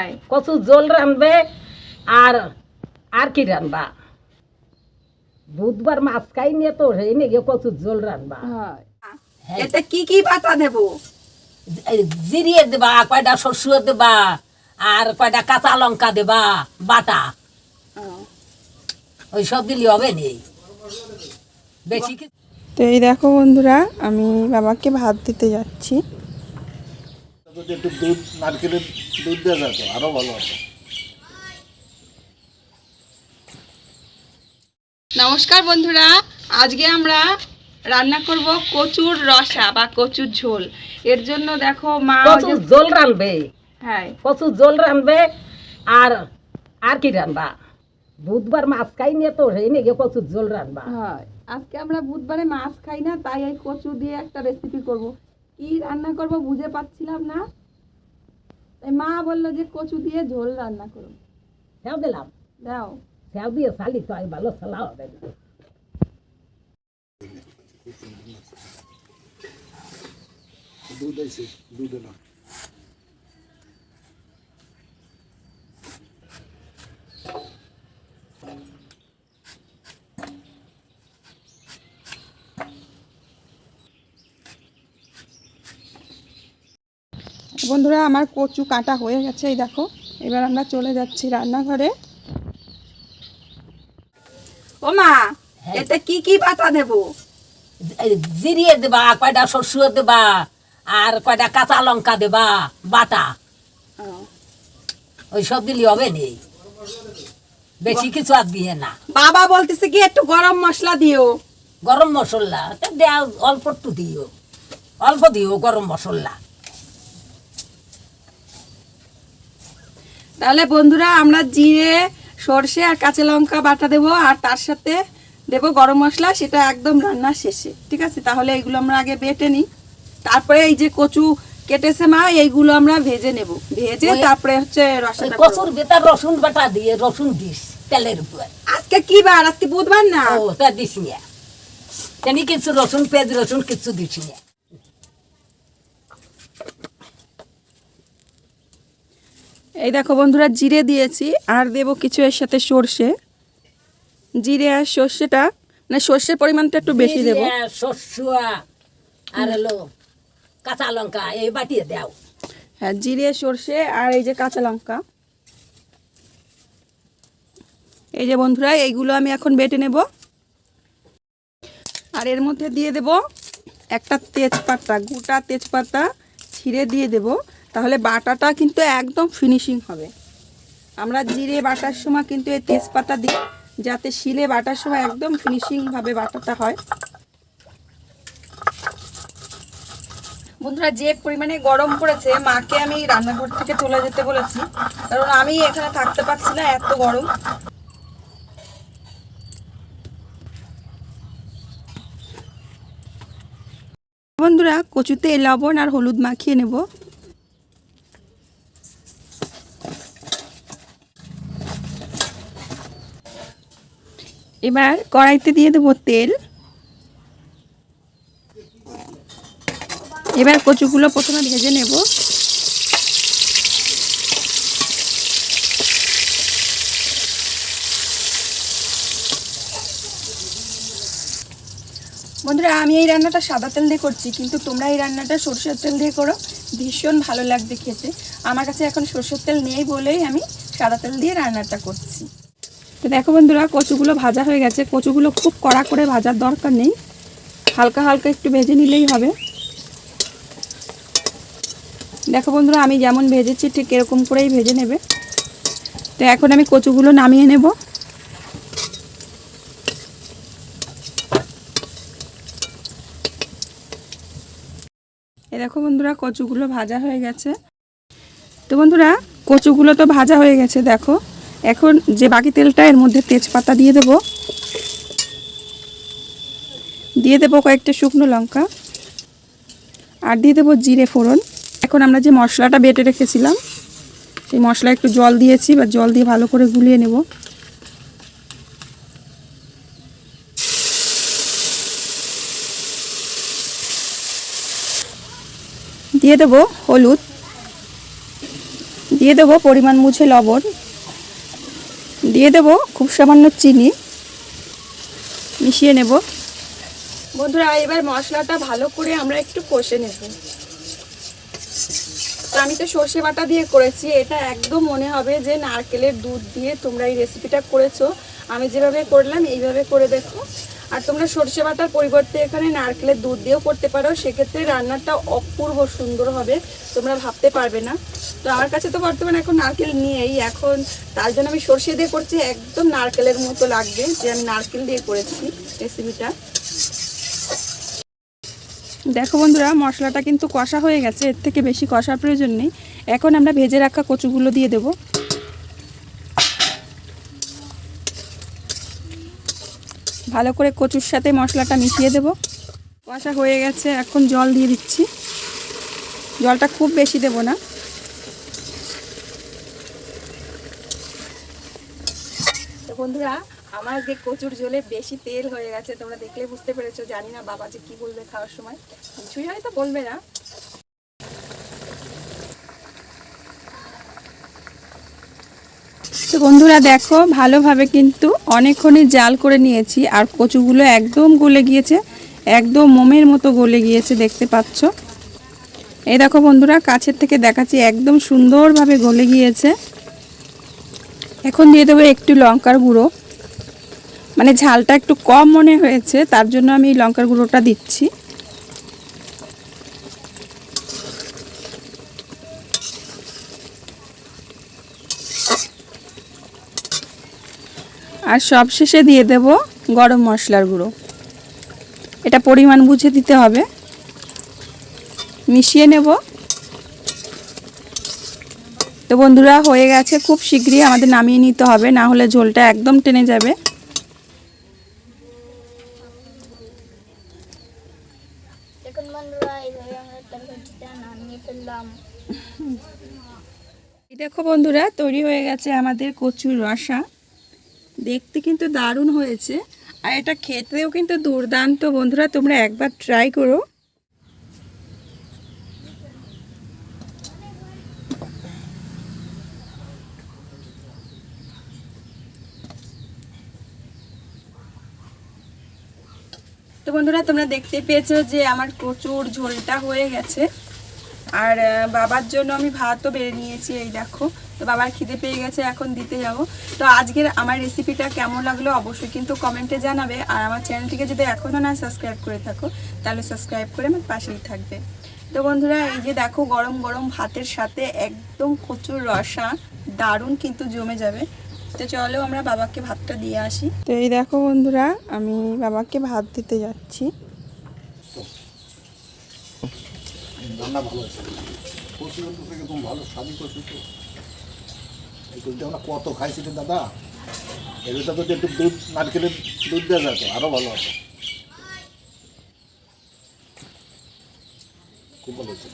হ্যাঁ কচুর ঝোল রানবে। আর আর কি রানবা? বুধবার মাছ খাই নিয়ে তো সেই নিয়ে কচুর ঝোল রানবা। এতে কি কি বাটা দেব? জিরিয়ে দেবা, কয়টা শস্য দেবা, আর কয়টা কাঁচা লঙ্কা দেবা বাটা। ওই সব দিলে হবে নেই বেশি। তো এই দেখো বন্ধুরা, আমি বাবাকে ভাত দিতে যাচ্ছি। একটু দুধ, নারকেলের দুধ দেওয়া যেত আরো ভালো হতো। নমস্কার বন্ধুরা, আজকে আমরা রান্না করব কচুর রসা বা কচুর ঝোল। এর জন্য দেখো মা কচুর ঝোল রানবে। হ্যাঁ কচুর ঝোল রানবে। আর আর কি রানবা? বুধবার মাছ খাই নিয়ে তো সেই নিয়ে কচুর ঝোল রানবা। হ্যাঁ, আজকে আমরা বুধবারে মাছ খাই না, তাই এই কচু দিয়ে একটা রেসিপি করব। কি রান্না করব বুঝে পাচ্ছিলাম না, তাই মা বললো যে কচু দিয়ে ঝোল রান্না করো। সেও দিলাম। দাও। সেও দিয়ে চালি তো ভালো চালা হবে না। দুধ আছে, দুধ এলাম। বন্ধুরা, আমার কচু কাটা হয়ে গেছে, এই দেখো। এবার আমরা চলে যাচ্ছি রান্নাঘরে। ও মা, এতে কি কি বাটা দেব? জিরিয়ে দেবা, কয়টা শস্য দেবা, আর কয়টা কাঁচা লঙ্কা দেবা বাটা। ওই সব দিলে হবে নেই বেশি কিছু আর দিয়ে না। বাবা বলতেছে কি একটু গরম মশলা দিও। গরম মশলা দেও, অল্প একটু দিও, অল্প দিও গরম মশলা। তাহলে বন্ধুরা, আমরা জিরে, সর্ষে আর কাঁচা লঙ্কা বাটা দেবো, আর তার সাথে দেবো গরম মশলা, সেটা একদম রান্নার শেষে। ঠিক আছে, তাহলে এইগুলো আমরা আগে বেটে নিই। তারপরে এই যে কচু কেটেছে মা, এইগুলো আমরা ভেজে নেব। ভেজে তারপরে হচ্ছে রসাটা করব। কচুর ভেতর রসুন বাটা দিয়ে, রসুন দিস তেলের উপর। আজকে কি বার? আজকে বুধবার না? ও তা দিস না, জানি কিছু রসুন, পেঁয়াজ রসুন কিছু দিস না। এই দেখো বন্ধুরা, জিরে দিয়েছি, আর দেব কিছু এর সাথে সর্ষে। জিরে আর সর্ষেটা, মানে সর্ষের পরিমাণটা একটু বেশি দেব। শস্য আর হলো কাঁচা লঙ্কা এই বাটিয়ে দাও। হ্যাঁ, জিরে, সর্ষে আর এই যে কাঁচা লঙ্কা। এই যে বন্ধুরা, এইগুলো আমি এখন বেটে নেব। আর এর মধ্যে দিয়ে দেব একটা তেজপাতা, গোটা তেজপাতা ছিঁড়ে দিয়ে দেব। তাহলে বাটাটা কিন্তু একদম ফিনিশিং হবে। আমরা জিরে বাটার সময় কিন্তু এই তেজপাতা দিই, যাতে শিলে বাটার সময় একদম ফিনিশিংভাবে বাটাটা হয়। বন্ধুরা, যে পরিমাণে গরম পড়েছে, মাকে আমি রান্নাঘর থেকে চলে যেতে বলেছি, কারণ আমি এখানে থাকতে পারছি না, এত গরম। বন্ধুরা, কচুতে লবণ আর হলুদ মাখিয়ে নেব। এবার কড়াইতে দিয়ে দেব তেল। এবার কচুগুলো প্রথমে ভেজে নেব। বন্ধুরা, আমি এই রান্নাটা সাদা তেল দিয়ে করছি, কিন্তু তোমরা এই রান্নাটা সরষের তেল দিয়ে করো, ভীষণ ভালো লাগবে খেতে। আমার কাছে এখন সরষের তেল নেই বলেই আমি সাদা তেল দিয়ে রান্নাটা করছি। তো দেখো বন্ধুরা, কচুগুলো ভাজা হয়ে গেছে। কচুগুলো খুব কড়া করে ভাজার দরকার নেই, হালকা হালকা একটু ভেজে নিলেই হবে। দেখো বন্ধুরা, আমি যেমন ভেজেছি ঠিক এরকম করেই ভেজে নেবে। তো এখন আমি কচুগুলো নামিয়ে নেব। এই দেখো বন্ধুরা, কচুগুলো ভাজা হয়ে গেছে। তো বন্ধুরা, কচুগুলো তো ভাজা হয়ে গেছে। দেখো, এখন যে বাকি তেলটা, এর মধ্যে তেজপাতা দিয়ে দেব। দিয়ে দেবো কয়েকটা শুকনো লঙ্কা, আর দিয়ে দেবো জিরে ফোড়ন। এখন আমরা যে মশলাটা বেটে রেখেছিলাম, সেই মশলা একটু জল দিয়েছি, বা জল দিয়ে ভালো করে গুলিয়ে নেব। দিয়ে দেবো হলুদ, দিয়ে দেবো পরিমাণ বুঝে লবণ, দিয়ে দেবো খুব সামান্য চিনি, মিশিয়ে নেব। বন্ধুরা এবার মশলাটা ভালো করে আমরা একটু কষে নেব। তো আমি তো সর্ষে বাটা দিয়ে করেছি, এটা একদম মনে হবে যে নারকেলের দুধ দিয়ে তোমরা এই রেসিপিটা করেছো। আমি যেভাবে করলাম এইভাবে করে দেখো। আর তোমরা সর্ষে বাটার পরিবর্তে এখানে নারকেলের দুধ দিয়েও করতে পারো, সেক্ষেত্রে রান্নাটা অপূর্ব সুন্দর হবে, তোমরা ভাবতে পারবে না। তো আমার কাছে তো বর্তমানে এখন নারকেল নিয়েই, এখন তার জন্য আমি সর্ষে দিয়ে করছি, একদম নারকেলের মতো লাগবে যে আমি নারকেল দিয়ে করেছি রেসিপিটা। দেখো বন্ধুরা মশলাটা কিন্তু কষা হয়ে গেছে, এর থেকে বেশি কষার প্রয়োজন নেই। এখন আমরা ভেজে রাখা কচুগুলো দিয়ে দেব। ভালো করে কচুর সাথে মশলাটা মিশিয়ে দেব। কষা হয়ে গেছে, এখন জল দিয়ে দিচ্ছি। জলটা খুব বেশি দেব না। তো বন্ধুরা আমার যে কচুর ঝোলে বেশি তেল হয়ে গেছে, তোমরা দেখলে বুঝতে পেরেছো। জানি না বাবা যে কি বলবে খাওয়ার সময়, কিছুই হয়তো বলবে না। তো বন্ধুরা দেখো ভালোভাবে কিন্তু অনেকক্ষণই জাল করে নিয়েছি, আর কচুগুলো একদম গলে গিয়েছে, একদম মোমের মতো গলে গিয়েছে, দেখতে পাচ্ছ। এই দেখো বন্ধুরা কাছের থেকে দেখাচ্ছি, একদম সুন্দরভাবে গলে গিয়েছে। এখন দিয়ে দেবো একটু লঙ্কার গুঁড়ো, মানে ঝালটা একটু কম মনে হয়েছে, তার জন্য আমি লঙ্কার গুঁড়োটা দিচ্ছি। আর সবশেষে দিয়ে দেব গরম মশলার গুঁড়ো, এটা পরিমাণ বুঝে দিতে হবে। মিশিয়ে নেব। তো বন্ধুরা হয়ে গেছে, খুব শীঘ্রই আমাদের নামিয়ে নিতে হবে, না হলে ঝোলটা একদম টেনে যাবে। দেখো বন্ধুরা তৈরি হয়ে গেছে আমাদের কচুর রসা, দেখতে কিন্তু দারুণ হয়েছে, আর এটা খেতেও কিন্তু দুর্দান্ত। বন্ধুরা তোমরা একবার ট্রাই করো। তো বন্ধুরা তোমরা দেখতে পেয়েছো যে আমার কচুর ঝোলটা হয়ে গেছে, আর বাবার জন্য আমি ভাতও বেড়ে নিয়েছি, এই দেখো। তো বাবার খিদে পেয়ে গেছে, এখন দিতে যাব। তো আজকের আমার রেসিপিটা কেমন লাগলো অবশ্যই কিন্তু কমেন্টে জানাবে, আর আমার চ্যানেলটিকে যদি এখনও না সাবস্ক্রাইব করে থাকো তাহলে সাবস্ক্রাইব করে আমার পাশেই থাকবে। তো বন্ধুরা এই যে দেখো গরম গরম ভাতের সাথে একদম কচুর রসা, দারুণ কিন্তু জমে যাবে। তো চলো আমরা বাবাকে ভাতটা দিয়ে আসি। তো এই দেখো বন্ধুরা আমি বাবাকে ভাত দিতে যাচ্ছি। রান্না ভালো আছে, কচু থেকে একদম ভালো স্বাদই কচু। তো এই কচুটা আমরা কত খাইছি রে দাদা, এর ভিতরে যদি একটু দুধ, নারকেলের দুধ দেওয়া যেত আরও ভালো হতো, খুব ভালো হচ্ছে।